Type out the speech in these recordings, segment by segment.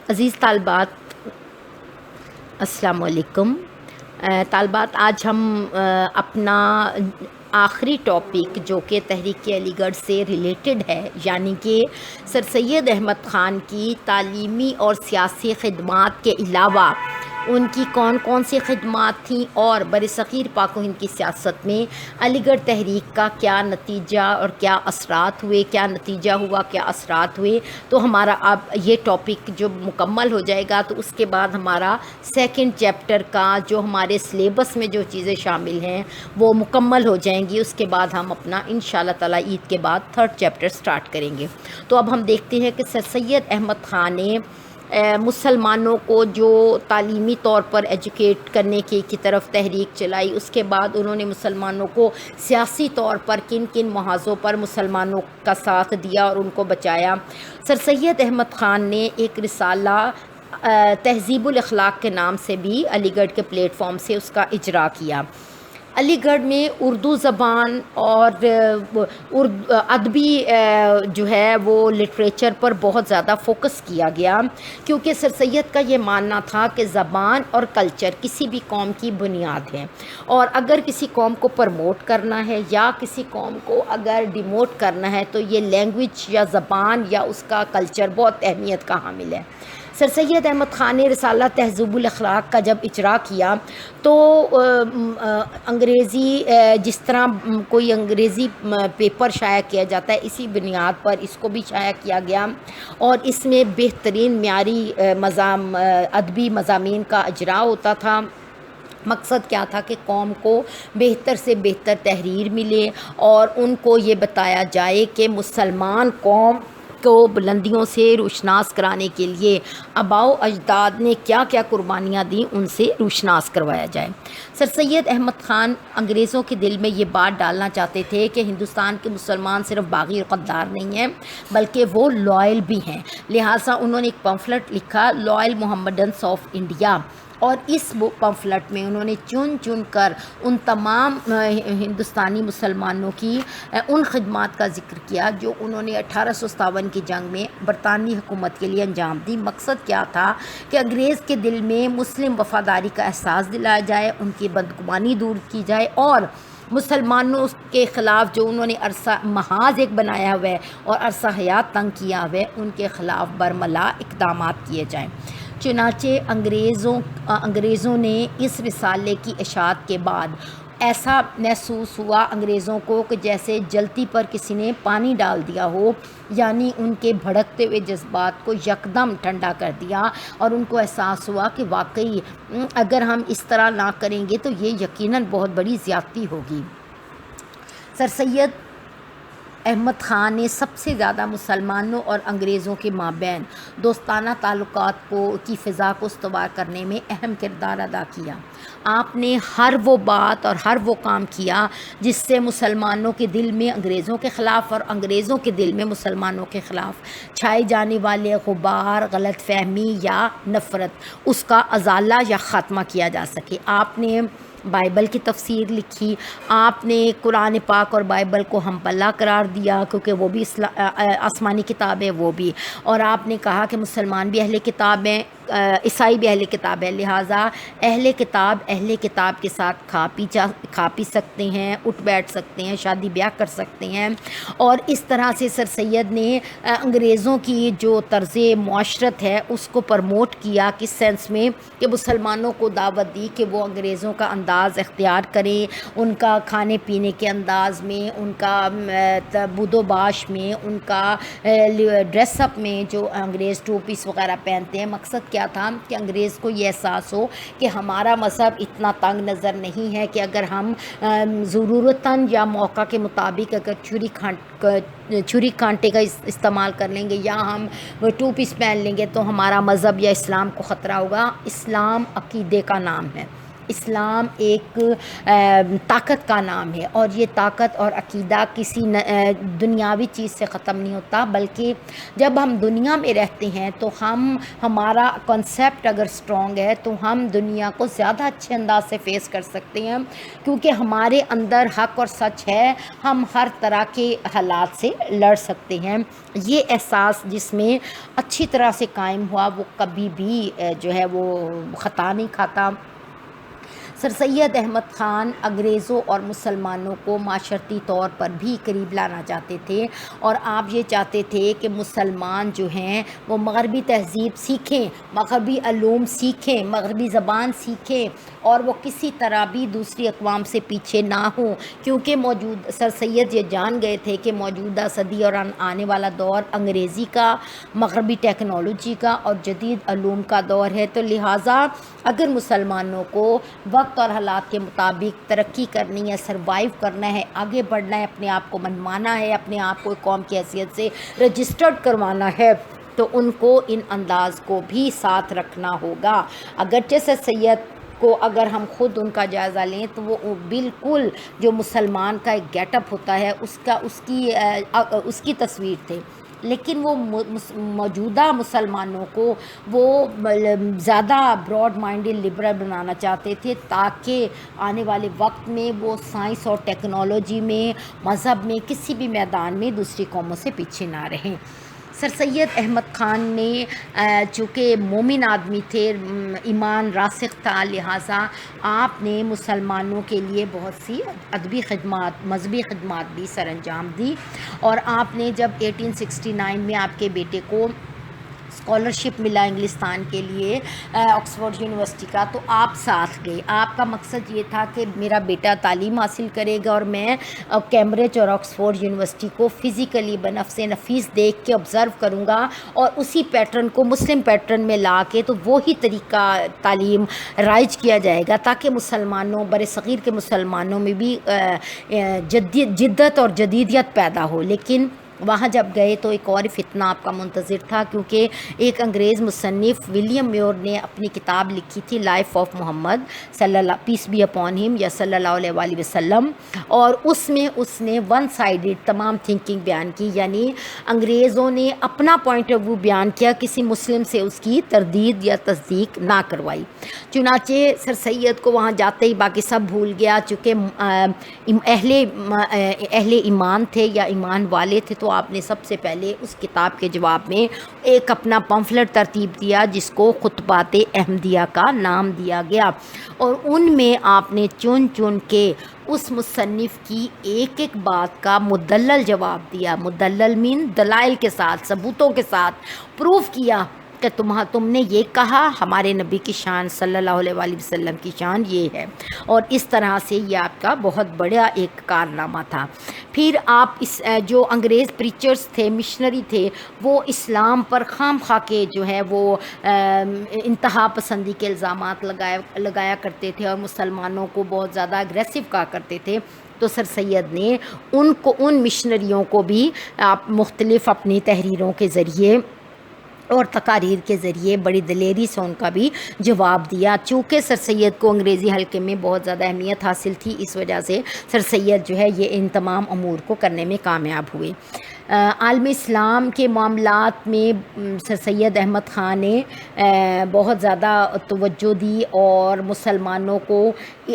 عزیز طالبات، السلام علیکم۔ طالبات، آج ہم اپنا آخری ٹاپک جو کہ تحریک علی گڑھ سے ریلیٹڈ ہے، یعنی کہ سر سید احمد خان کی تعلیمی اور سیاسی خدمات کے علاوہ ان کی کون کون سی خدمات تھیں اور برصغیر پاک و ہند کی سیاست میں علی گڑھ تحریک کا کیا نتیجہ اور کیا اثرات ہوئے، کیا نتیجہ ہوا، کیا اثرات ہوئے، تو ہمارا اب یہ ٹاپک جو مکمل ہو جائے گا تو اس کے بعد ہمارا سیکنڈ چیپٹر کا جو ہمارے سلیبس میں جو چیزیں شامل ہیں وہ مکمل ہو جائیں گی۔ اس کے بعد ہم اپنا انشاءاللہ تعالیٰ عید کے بعد تھرڈ چیپٹر سٹارٹ کریں گے۔ تو اب ہم دیکھتے ہیں کہ سر سید احمد خان نے مسلمانوں کو جو تعلیمی طور پر ایجوکیٹ کرنے کی طرف تحریک چلائی، اس کے بعد انہوں نے مسلمانوں کو سیاسی طور پر کن کن محاذوں پر مسلمانوں کا ساتھ دیا اور ان کو بچایا۔ سر سید احمد خان نے ایک رسالہ تہذیب الاخلاق کے نام سے بھی علی گڑھ کے پلیٹ فارم سے اس کا اجرا کیا۔ علی گڑھ میں اردو زبان اور ادبی جو ہے وہ لٹریچر پر بہت زیادہ فوکس کیا گیا، کیونکہ سر سید کا یہ ماننا تھا کہ زبان اور کلچر کسی بھی قوم کی بنیاد ہے، اور اگر کسی قوم کو پروموٹ کرنا ہے یا کسی قوم کو اگر ڈیموٹ کرنا ہے تو یہ لینگویج یا زبان یا اس کا کلچر بہت اہمیت کا حامل ہے۔ سر سید احمد خان نے رسالہ تہذیب الاخلاق کا جب اجرا کیا تو انگریزی جس طرح کوئی انگریزی پیپر شائع کیا جاتا ہے، اسی بنیاد پر اس کو بھی شائع کیا گیا، اور اس میں بہترین معیاری ادبی مضامین کا اجرا ہوتا تھا۔ مقصد کیا تھا کہ قوم کو بہتر سے بہتر تحریر ملے اور ان کو یہ بتایا جائے کہ مسلمان قوم کو بلندیوں سے روشناس کرانے کے لیے آباء و اجداد نے کیا کیا قربانیاں دیں، ان سے روشناس کروایا جائے۔ سر سید احمد خان انگریزوں کے دل میں یہ بات ڈالنا چاہتے تھے کہ ہندوستان کے مسلمان صرف باغی اور غدار نہیں ہیں بلکہ وہ لائل بھی ہیں، لہٰذا انہوں نے ایک پمفلٹ لکھا، لائل محمڈنس آف انڈیا، اور اس پمفلٹ میں انہوں نے چن کر ان تمام ہندوستانی مسلمانوں کی ان خدمات کا ذکر کیا جو انہوں نے 1857 کی جنگ میں برطانوی حکومت کے لیے انجام دی۔ مقصد کیا تھا کہ انگریز کے دل میں مسلم وفاداری کا احساس دلایا جائے، ان کی بدگمانی دور کی جائے، اور مسلمانوں کے خلاف جو انہوں نے عرصہ محاذ ایک بنایا ہوا ہے اور عرصہ حیات تنگ کیا ہوا ہے، ان کے خلاف برملا اقدامات کیے جائیں۔ چنانچہ انگریزوں نے اس رسالے کی اشاعت کے بعد ایسا محسوس ہوا انگریزوں کو کہ جیسے جلتی پر کسی نے پانی ڈال دیا ہو، یعنی ان کے بھڑکتے ہوئے جذبات کو یکدم ٹھنڈا کر دیا، اور ان کو احساس ہوا کہ واقعی اگر ہم اس طرح نہ کریں گے تو یہ یقیناً بہت بڑی زیادتی ہوگی۔ سر سید احمد خان نے سب سے زیادہ مسلمانوں اور انگریزوں کے مابین دوستانہ تعلقات کی فضا کو استوار کرنے میں اہم کردار ادا کیا۔ آپ نے ہر وہ بات اور ہر وہ کام کیا جس سے مسلمانوں کے دل میں انگریزوں کے خلاف اور انگریزوں کے دل میں مسلمانوں کے خلاف چھائے جانے والے غبار، غلط فہمی یا نفرت، اس کا ازالہ یا خاتمہ کیا جا سکے۔ آپ نے بائبل کی تفسیر لکھی، آپ نے قرآن پاک اور بائبل کو ہم پلہ قرار دیا کیونکہ وہ بھی آسمانی کتاب ہے وہ بھی، اور آپ نے کہا کہ مسلمان بھی اہل کتاب ہیں، عیسائی بھی اہل کتاب ہے، لہٰذا اہل کتاب کے ساتھ کھا پی سکتے ہیں، اٹھ بیٹھ سکتے ہیں، شادی بیاہ کر سکتے ہیں، اور اس طرح سے سر سید نے انگریزوں کی جو طرز معاشرت ہے اس کو پرموٹ کیا، کس سینس میں کہ مسلمانوں کو دعوت دی کہ وہ انگریزوں کا انداز اختیار کریں، ان کا کھانے پینے کے انداز میں، ان کا بود و باش میں، ان کا ڈریس اپ میں جو انگریز ٹو پیس وغیرہ پہنتے ہیں۔ مقصد کیا تھا کہ انگریز کو یہ احساس ہو کہ ہمارا مذہب اتنا تنگ نظر نہیں ہے کہ اگر ہم ضرورتاً یا موقع کے مطابق اگر چھری کانٹے کا استعمال کر لیں گے یا ہم ٹو پیس پہن لیں گے تو ہمارا مذہب یا اسلام کو خطرہ ہوگا۔ اسلام عقیدے کا نام ہے، اسلام ایک طاقت کا نام ہے، اور یہ طاقت اور عقیدہ کسی دنیاوی چیز سے ختم نہیں ہوتا، بلکہ جب ہم دنیا میں رہتے ہیں تو ہمارا کنسیپٹ اگر اسٹرانگ ہے تو ہم دنیا کو زیادہ اچھے انداز سے فیس کر سکتے ہیں، کیونکہ ہمارے اندر حق اور سچ ہے، ہم ہر طرح کے حالات سے لڑ سکتے ہیں۔ یہ احساس جس میں اچھی طرح سے قائم ہوا وہ کبھی بھی جو ہے وہ خطا نہیں کھاتا۔ سر سید احمد خان انگریزوں اور مسلمانوں کو معاشرتی طور پر بھی قریب لانا چاہتے تھے، اور آپ یہ چاہتے تھے کہ مسلمان جو ہیں وہ مغربی تہذیب سیکھیں، مغربی علوم سیکھیں، مغربی زبان سیکھیں، اور وہ کسی طرح بھی دوسری اقوام سے پیچھے نہ ہوں، کیونکہ سر سید یہ جان گئے تھے کہ موجودہ صدی اور آنے والا دور انگریزی کا، مغربی ٹیکنالوجی کا اور جدید علوم کا دور ہے، تو لہٰذا اگر مسلمانوں کو وقت اور حالات کے مطابق ترقی کرنی ہے، سروائیو کرنا ہے، آگے بڑھنا ہے، اپنے آپ کو منوانا ہے، اپنے آپ کو قوم کی حیثیت سے رجسٹرڈ کروانا ہے، تو ان کو ان انداز کو بھی ساتھ رکھنا ہوگا۔ اگرچہ سر سید کو اگر ہم خود ان کا جائزہ لیں تو وہ بالکل جو مسلمان کا ایک گیٹ اپ ہوتا ہے اس کی تصویر تھے، لیکن وہ موجودہ مسلمانوں کو وہ زیادہ براڈ مائنڈڈ لبرل بنانا چاہتے تھے، تاکہ آنے والے وقت میں وہ سائنس اور ٹیکنالوجی میں، مذہب میں، کسی بھی میدان میں دوسری قوموں سے پیچھے نہ رہیں۔ سر سید احمد خان نے چونکہ مومن آدمی تھے، ایمان راسخ تھا، لہٰذا آپ نے مسلمانوں کے لیے بہت سی ادبی خدمات، مذہبی خدمات بھی سر انجام دی، اور آپ نے جب 1869 میں آپ کے بیٹے کو اسکالرشپ ملا انگلستان کے لیے آکسفورڈ یونیورسٹی کا، تو آپ ساتھ گئے۔ آپ کا مقصد یہ تھا کہ میرا بیٹا تعلیم حاصل کرے گا اور میں کیمبرج اور آکسفورڈ یونیورسٹی کو فزیکلی بنفس نفیس دیکھ کے آبزرو کروں گا، اور اسی پیٹرن کو مسلم پیٹرن میں لا کے تو وہی طریقہ تعلیم رائج کیا جائے گا، تاکہ مسلمانوں، برصغیر کے مسلمانوں میں بھی جدت اور جدیدیت پیدا ہو۔ لیکن وہاں جب گئے تو ایک اور فتنہ آپ کا منتظر تھا، کیونکہ ایک انگریز مصنف ولیم میور نے اپنی کتاب لکھی تھی لائف آف محمد صلی اللہ پیس بی اپون ہم، یا صلی اللہ علیہ وآلہ وسلم، اور اس میں اس نے ون سائیڈڈ تمام تھنکنگ بیان کی، یعنی انگریزوں نے اپنا پوائنٹ آف ویو بیان کیا، کسی مسلم سے اس کی تردید یا تصدیق نہ کروائی۔ چنانچہ سر سید کو وہاں جاتے ہی باقی سب بھول گیا، چونکہ اہل ایمان تھے یا ایمان والے تھے، تو آپ نے سب سے پہلے اس کتاب کے جواب میں ایک اپنا پمفلٹ ترتیب دیا جس کو خطبات احمدیہ کا نام دیا گیا، اور ان میں آپ نے چن چن کے اس مصنف کی ایک ایک بات کا مدلل جواب دیا۔ مدلل مین دلائل کے ساتھ، ثبوتوں کے ساتھ پروف کیا کہ تم نے یہ کہا، ہمارے نبی کی شان صلی اللہ علیہ وآلہ وسلم کی شان یہ ہے، اور اس طرح سے یہ آپ کا بہت بڑا ایک کارنامہ تھا۔ پھر آپ جو انگریز پریچرز تھے، مشنری تھے، وہ اسلام پر خام خواہ کے جو ہے وہ انتہا پسندی کے الزامات لگایا کرتے تھے، اور مسلمانوں کو بہت زیادہ اگریسو کہا کرتے تھے، تو سر سید نے ان مشنریوں کو بھی آپ مختلف اپنی تحریروں کے ذریعے اور تقاریر کے ذریعے بڑی دلیری سے ان کا بھی جواب دیا۔ چونکہ سر سید کو انگریزی حلقے میں بہت زیادہ اہمیت حاصل تھی، اس وجہ سے سر سید جو ہے یہ ان تمام امور کو کرنے میں کامیاب ہوئے۔ عالم اسلام کے معاملات میں سر سید احمد خان نے بہت زیادہ توجہ دی، اور مسلمانوں کو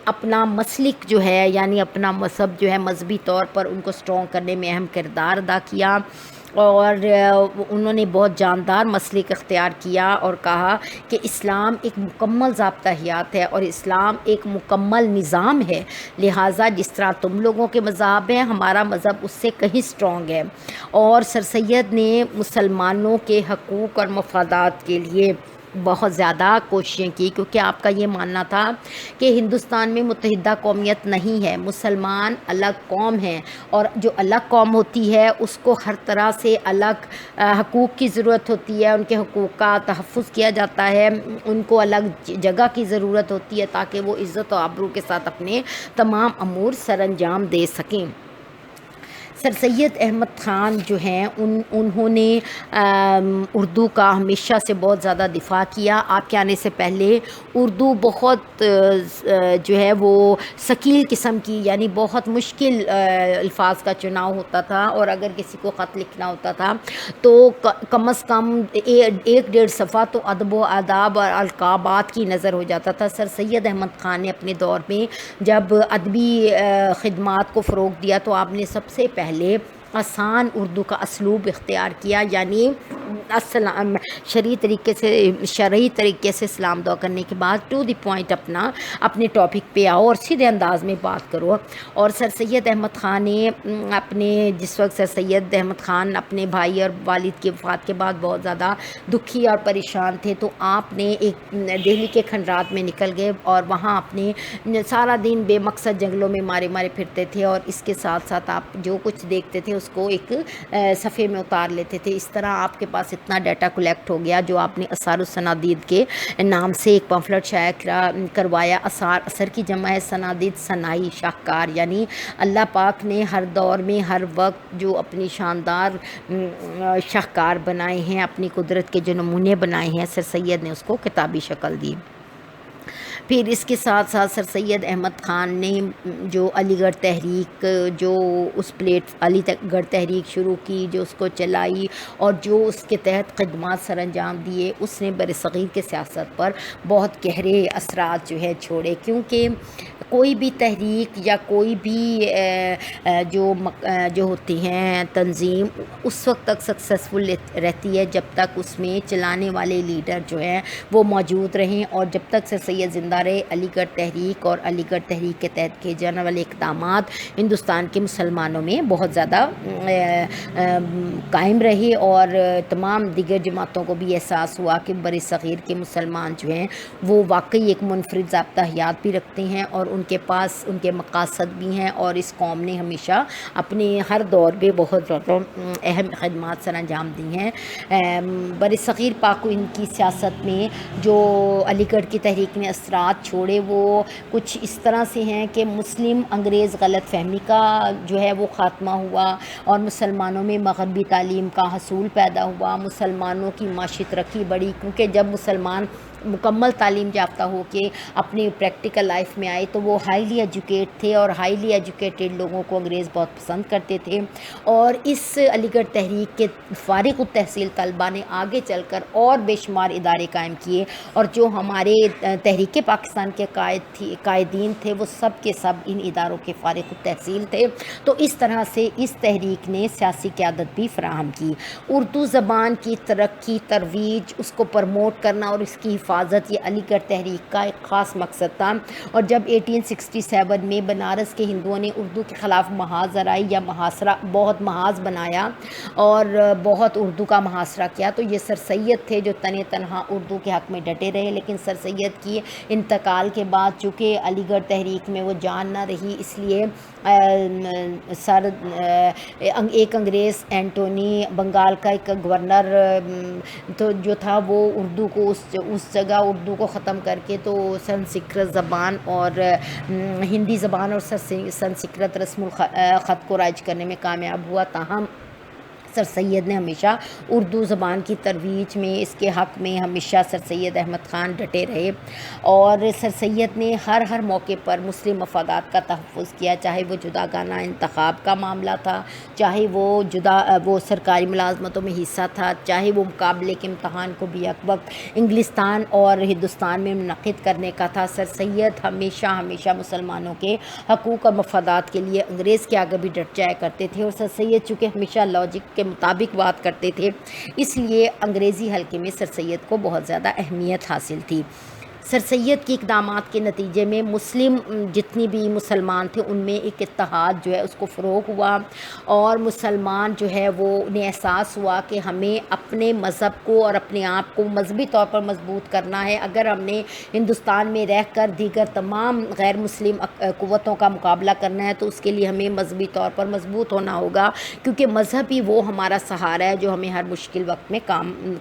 اپنا مسلک جو ہے، یعنی اپنا مذہب جو ہے مذہبی طور پر ان کو اسٹرانگ کرنے میں اہم کردار ادا کیا، اور انہوں نے بہت جاندار مسلک اختیار کیا اور کہا کہ اسلام ایک مکمل ضابطہ حیات ہے، اور اسلام ایک مکمل نظام ہے، لہٰذا جس طرح تم لوگوں کے مذاہب ہیں، ہمارا مذہب اس سے کہیں اسٹرانگ ہے۔ اور سر سید نے مسلمانوں کے حقوق اور مفادات کے لیے بہت زیادہ کوششیں کی، کیونکہ آپ کا یہ ماننا تھا کہ ہندوستان میں متحدہ قومیت نہیں ہے، مسلمان الگ قوم ہیں، اور جو الگ قوم ہوتی ہے اس کو ہر طرح سے الگ حقوق کی ضرورت ہوتی ہے، ان کے حقوق کا تحفظ کیا جاتا ہے، ان کو الگ جگہ کی ضرورت ہوتی ہے تاکہ وہ عزت و آبرو کے ساتھ اپنے تمام امور سر انجام دے سکیں۔ سر سید احمد خان جو ہیں انہوں نے اردو کا ہمیشہ سے بہت زیادہ دفاع کیا. آپ کے آنے سے پہلے اردو بہت جو ہے وہ ثقیل قسم کی، یعنی بہت مشکل الفاظ کا چناؤ ہوتا تھا، اور اگر کسی کو خط لکھنا ہوتا تھا تو کم از کم ایک ڈیڑھ صفحہ تو ادب و آداب اور القابات کی نظر ہو جاتا تھا. سر سید احمد خان نے اپنے دور میں جب ادبی خدمات کو فروغ دیا تو آپ نے سب سے پہلے آسان اردو کا اسلوب اختیار کیا، یعنی شرعی طریقے سے سلام دعا کرنے کے بعد ٹو دی پوائنٹ اپنے ٹاپک پہ آؤ اور سیدھے انداز میں بات کرو. اور سر سید احمد خان نے جس وقت سر سید احمد خان اپنے بھائی اور والد کی وفات کے بعد بہت زیادہ دکھی اور پریشان تھے، تو آپ نے ایک دہلی کے کھنڈرات میں نکل گئے اور وہاں اپنے سارا دن بے مقصد جنگلوں میں مارے پھرتے تھے، اور اس کے ساتھ ساتھ آپ جو کچھ دیکھتے تھے اس کو ایک صفحے میں اتار لیتے تھے. اس طرح آپ کے پاس اتنا ڈیٹا کلیکٹ ہو گیا جو آپ نے اثار السنادید کے نام سے ایک پمفلٹ شائع کروایا. اثر کی جمع ہے سنادید، ثنائی شاہکار، یعنی اللہ پاک نے ہر دور میں ہر وقت جو اپنی شاندار شاہکار بنائے ہیں، اپنی قدرت کے جو نمونے بنائے ہیں، سر سید نے اس کو کتابی شکل دی. پھر اس کے ساتھ ساتھ سر سید احمد خان نے جو علی گڑھ تحریک علی گڑھ تحریک شروع کی، جو اس کو چلائی اور جو اس کے تحت خدمات سر انجام دیے، اس نے برصغیر کے سیاست پر بہت گہرے اثرات جو ہے چھوڑے. کیونکہ کوئی بھی تحریک یا کوئی بھی جو ہوتی ہیں تنظیم اس وقت تک سکسیسفل رہتی ہے جب تک اس میں چلانے والے لیڈر جو ہیں وہ موجود رہیں، اور جب تک سر سید زندہ رہے علی گڑھ تحریک اور علی گڑھ تحریک کے تحت کیے جانے والے اقدامات ہندوستان کے مسلمانوں میں بہت زیادہ قائم رہے، اور تمام دیگر جماعتوں کو بھی احساس ہوا کہ برصغیر کے مسلمان جو ہیں وہ واقعی ایک منفرد ضابطہ حیات بھی رکھتے ہیں، اور ان کے پاس ان کے مقاصد بھی ہیں، اور اس قوم نے ہمیشہ اپنے ہر دور میں بہت زیادہ اہم خدمات سر انجام دی ہیں. برصغیر پاک و ہند کی سیاست میں جو علی گڑھ کی تحریک نے اثرات چھوڑے وہ کچھ اس طرح سے ہیں کہ مسلم انگریز غلط فہمی کا جو ہے وہ خاتمہ ہوا، اور مسلمانوں میں مغربی تعلیم کا حصول پیدا ہوا، مسلمانوں کی معاشی ترقی بڑھی، کیونکہ جب مسلمان مکمل تعلیم یافتہ ہو کے اپنی پریکٹیکل لائف میں آئے تو وہ ہائیلی ایجوکیٹ تھے، اور ہائیلی ایجوکیٹڈ لوگوں کو انگریز بہت پسند کرتے تھے. اور اس علی گڑھ تحریک کے فارغ التحصیل طلباء نے آگے چل کر اور بے شمار ادارے قائم کیے، اور جو ہمارے تحریک پاکستان کے قائدین تھے وہ سب کے سب ان اداروں کے فارغ التحصیل تھے. تو اس طرح سے اس تحریک نے سیاسی قیادت بھی فراہم کی. اردو زبان کی ترقی، ترویج، اس کو پرموٹ کرنا اور اس کی حفاظت، یہ علی گڑھ تحریک کا ایک خاص مقصد تھا. اور جب 1867 میں بنارس کے ہندوؤں نے اردو کے خلاف محاذ ذرائی یا محاصرہ بہت محاذ بنایا اور بہت اردو کا محاصرہ کیا، تو یہ سر سید تھے جو تنہا اردو کے حق میں ڈٹے رہے. لیکن سر سید کی انتقال کے بعد چونکہ علی گڑھ تحریک میں وہ جان نہ رہی، اس لیے ایک انگریز اینٹونی بنگال کا ایک گورنر تو جو تھا وہ اردو کو اس جگہ اردو کو ختم کر کے تو سنسکرت زبان اور ہندی زبان اور سنسکرت رسم الخط کو رائج کرنے میں کامیاب ہوا. تاہم سر سید نے ہمیشہ اردو زبان کی ترویج میں، اس کے حق میں ہمیشہ سر سید احمد خان ڈٹے رہے، اور سر سید نے ہر موقع پر مسلم مفادات کا تحفظ کیا، چاہے وہ جداگانہ انتخاب کا معاملہ تھا، چاہے وہ سرکاری ملازمتوں میں حصہ تھا، چاہے وہ مقابلے کے امتحان کو بھی یک وقت انگلستان اور ہندوستان میں منعقد کرنے کا تھا. سر سید ہمیشہ مسلمانوں کے حقوق اور مفادات کے لیے انگریز کے آگے بھی ڈٹ جایا کرتے تھے، اور سر سید چونکہ ہمیشہ لاجک کے مطابق بات کرتے تھے، اس لیے انگریزی حلقے میں سر سید کو بہت زیادہ اہمیت حاصل تھی. سر سید کے اقدامات کے نتیجے میں مسلم جتنی بھی مسلمان تھے ان میں ایک اتحاد جو ہے اس کو فروغ ہوا، اور مسلمان جو ہے وہ انہیں احساس ہوا کہ ہمیں اپنے مذہب کو اور اپنے آپ کو مذہبی طور پر مضبوط کرنا ہے. اگر ہم نے ہندوستان میں رہ کر دیگر تمام غیر مسلم قوتوں کا مقابلہ کرنا ہے تو اس کے لیے ہمیں مذہبی طور پر مضبوط ہونا ہوگا، کیونکہ مذہب ہی وہ ہمارا سہارا ہے جو ہمیں ہر مشکل وقت میں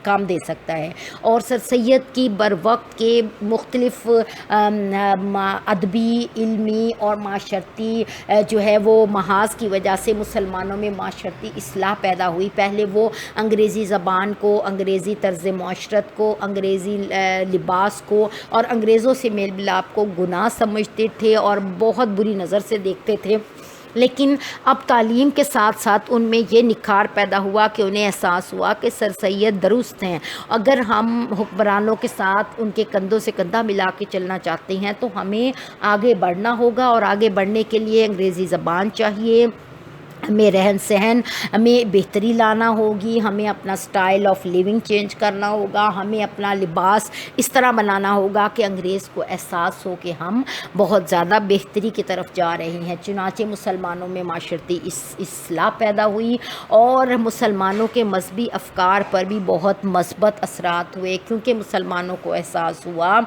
کام دے سکتا ہے. اور سر سید کی بر وقت کے مختلف ادبی، علمی اور معاشرتی جو ہے وہ محاذ کی وجہ سے مسلمانوں میں معاشرتی اصلاح پیدا ہوئی۔ پہلے وہ انگریزی زبان کو، انگریزی طرز معاشرت کو، انگریزی لباس کو اور انگریزوں سے میل ملاپ کو گناہ سمجھتے تھے اور بہت بری نظر سے دیکھتے تھے، لیکن اب تعلیم کے ساتھ ساتھ ان میں یہ نکھار پیدا ہوا کہ انہیں احساس ہوا کہ سر سید درست ہیں۔ اگر ہم حکمرانوں کے ساتھ ان کے کندھوں سے کندھا ملا کے چلنا چاہتے ہیں تو ہمیں آگے بڑھنا ہوگا، اور آگے بڑھنے کے لیے انگریزی زبان چاہیے، ہمیں رہن سہن ہمیں بہتری لانا ہوگی، ہمیں اپنا سٹائل آف لیونگ چینج کرنا ہوگا، ہمیں اپنا لباس اس طرح بنانا ہوگا کہ انگریز کو احساس ہو کہ ہم بہت زیادہ بہتری کی طرف جا رہے ہیں۔ چنانچہ مسلمانوں میں معاشرتی اصلاح پیدا ہوئی اور مسلمانوں کے مذہبی افکار پر بھی بہت مثبت اثرات ہوئے، کیونکہ مسلمانوں کو احساس ہوا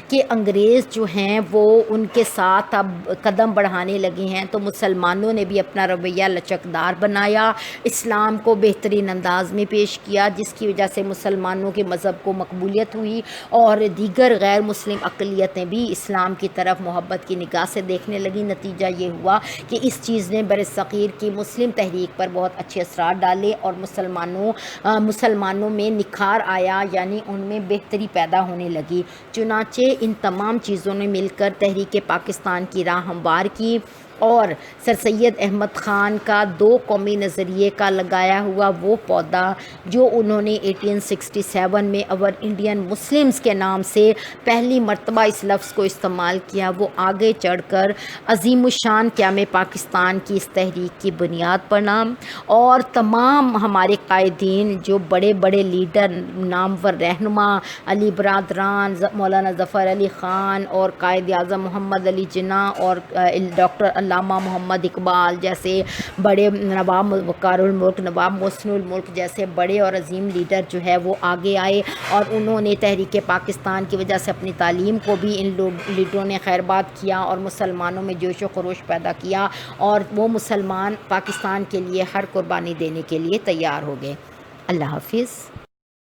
کہ انگریز جو ہیں وہ ان کے ساتھ اب قدم بڑھانے لگے ہیں، تو مسلمانوں نے بھی اپنا رویہ لچکدار بنایا، اسلام کو بہترین انداز میں پیش کیا، جس کی وجہ سے مسلمانوں کے مذہب کو مقبولیت ہوئی اور دیگر غیر مسلم اقلیتیں بھی اسلام کی طرف محبت کی نگاہ سے دیکھنے لگیں۔ نتیجہ یہ ہوا کہ اس چیز نے برصغیر کی مسلم تحریک پر بہت اچھے اثرات ڈالے اور مسلمانوں میں نکھار آیا، یعنی ان میں بہتری پیدا ہونے لگی۔ چنانچہ ان تمام چیزوں نے مل کر تحریک پاکستان کی راہ ہموار کی، اور سر سید احمد خان کا دو قومی نظریے کا لگایا ہوا وہ پودا جو انہوں نے 1867 میں اور انڈین مسلمز کے نام سے پہلی مرتبہ اس لفظ کو استعمال کیا، وہ آگے چڑھ کر عظیم الشان قیام پاکستان کی اس تحریک کی بنیاد بنا، اور تمام ہمارے قائدین جو بڑے بڑے لیڈر، نامور رہنما علی برادران، مولانا ظفر علی خان اور قائد اعظم محمد علی جناح اور ڈاکٹر علامہ محمد اقبال جیسے بڑے، نواب وقار الملک، نواب محسن الملک جیسے بڑے اور عظیم لیڈر جو ہے وہ آگے آئے، اور انہوں نے تحریک پاکستان کی وجہ سے اپنی تعلیم کو بھی ان لیڈروں نے خیرباد کیا اور مسلمانوں میں جوش و خروش پیدا کیا، اور وہ مسلمان پاکستان کے لیے ہر قربانی دینے کے لیے تیار ہو گئے۔ اللہ حافظ۔